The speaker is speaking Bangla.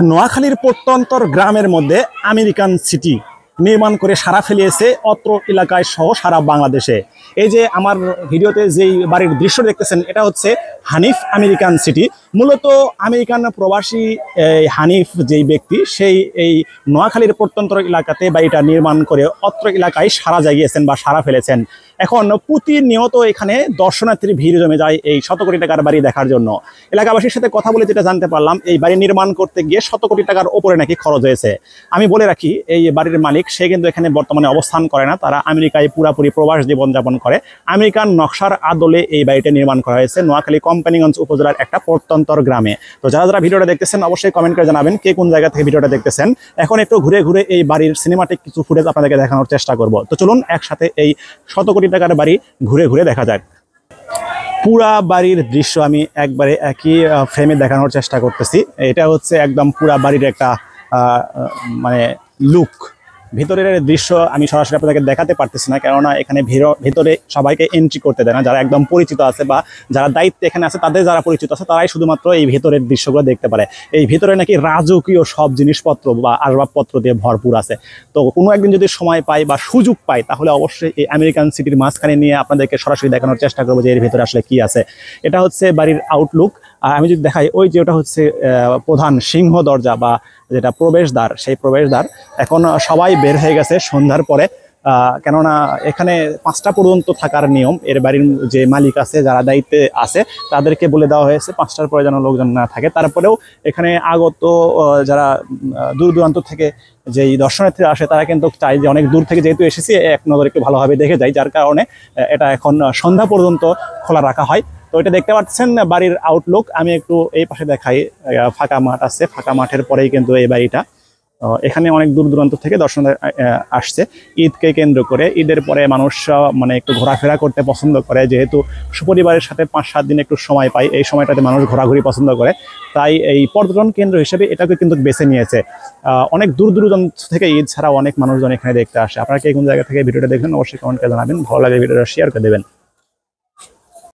নোয়াখালীর প্রত্যন্তর গ্রামের মধ্যে আমেরিকান সিটি নির্মাণ করে সারা ফেলিয়েছে অত্র এলাকায় সহ সারা বাংলাদেশে। এই যে আমার ভিডিওতে যেই বাড়ির দৃশ্য দেখতেছেন, এটা হচ্ছে হানিফ আমেরিকান সিটি। মূলত আমেরিকান প্রবাসী হানিফ যেই ব্যক্তি, সেই এই নোয়াখালীর প্রত্যন্তর এলাকাতে বাড়িটা নির্মাণ করে অত্র এলাকায় সারা জাগিয়েছেন বা সারা ফেলেছেন। এখন প্রতিনিয়ত এখানে দর্শনার্থীর ভিড় জমে যায় এই শত কোটি টাকার বাড়ি দেখার জন্য। এলাকাবাসীর সাথে কথা বলে যেটা জানতে পারলাম, এই বাড়ি নির্মাণ করতে গিয়ে শত কোটি টাকার ওপরে নাকি খরচ হয়েছে। আমি বলে রাখি, এই বাড়ির মালিক সে কিন্তু এখানে বর্তমানে অবস্থান করে না, তারা আমেরিকায় পুরাপুরি প্রবাস জীবনযাপন করে। আমেরিকান নকশার আদলে এই বাড়িটা নির্মাণ করা হয়েছে নোয়াখালী কোম্পানিগঞ্জ উপজেলার একটা প্রত্যন্তর গ্রামে। তো যারা যারা ভিডিওটা দেখতেছেন অবশ্যই কমেন্ট করে জানাবেন কে কোন জায়গা থেকে ভিডিওটা দেখতেছেন। এখন একটু ঘুরে ঘুরে এই বাড়ির সিনেমাটিক কিছু ফুটেজ আপনাদেরকে দেখানোর চেষ্টা করব। তো চলুন একসাথে এই শত কোটি টাকার বাড়ি ঘুরে ঘুরে দেখা যাক। পুরা বাড়ির দৃশ্য আমি একবারে একই ফ্রেমে দেখানোর চেষ্টা করতেছি। এটা হচ্ছে একদম পুরা বাড়ির একটা মানে লুক। ভিতরের দৃশ্য আমি সরাসরি আপনাদেরকে দেখাতে পারতেছি না, কেননা এখানে ভিতরে সবাইকে এন্ট্রি করতে দেয় না। যারা একদম পরিচিত আছে বা যারা দায়িত্বে এখানে আছে, তাদের যারা পরিচিত আছে তারাই শুধুমাত্র এই ভিতরের দৃশ্যগুলো দেখতে পারে। এই ভিতরে নাকি রাজকীয় সব জিনিসপত্র বা আসবাবপত্র দিয়ে ভরপুর আছে। তো কোনো একদিন যদি সময় পাই বা সুযোগ পাই, তাহলে অবশ্যই এই আমেরিকান সিটির মাঝখানে নিয়ে আপনাদেরকে সরাসরি দেখানোর চেষ্টা করবো যে এর ভিতরে আসলে কি আছে। এটা হচ্ছে বাড়ির আউটলুক। আর আমি যদি দেখাই, ওই যে ওটা হচ্ছে প্রধান সিংহ দরজা বা যেটা প্রবেশদ্বার, সেই প্রবেশদ্বার। এখন সবাই বের হয়ে গেছে সন্ধ্যার পরে, কেননা এখানে 5টা পর্যন্ত থাকার নিয়ম। এর বাড়ির যে মালিক আছে, যারা দায়িত্বে আছে, তাদেরকে বলে দেওয়া হয়েছে 5টার পরে যেন লোকজন না থাকে। তারপরেও এখানে আগত যারা দূর দূরান্ত থেকে যেই দর্শনার্থীরা আসে, তারা কিন্তু চায় যে অনেক দূর থেকে যেহেতু এসেছি, এক নজর একটু ভালোভাবে দেখে যাই, যার কারণে এটা এখন সন্ধ্যা পর্যন্ত খোলা রাখা হয়। তো এটা দেখতে পাচ্ছেন বাড়ির আউটলুক। আমি একটু এই পাশে দেখাই, ফাঁকা মাঠ আছে, ফাঁকা মাঠের পরেই কিন্তু এই বাড়িটা। এখানে অনেক দূর দূরান্ত থেকে দর্শন আসছে ঈদকে কেন্দ্র করে। ঈদের পরে মানুষ মানে একটু ঘোরাফেরা করতে পছন্দ করে, যেহেতু সুপরিবারের সাথে 5-7 দিন একটু সময় পায়, এই সময়টাতে মানুষ ঘোরাঘুরি পছন্দ করে। তাই এই পর্যটন কেন্দ্র হিসেবে এটাকে কিন্তু বেছে নিয়েছে। অনেক দূর দূরান্ত থেকে ঈদ ছাড়াও অনেক মানুষজন এখানে দেখতে আসে। আপনারা কে কোন জায়গা থেকে ভিডিওটা দেখবেন অবশ্যই কমেন্ট করে জানাবেন। ভালো লাগে ভিডিওটা শেয়ার করে দেবেন।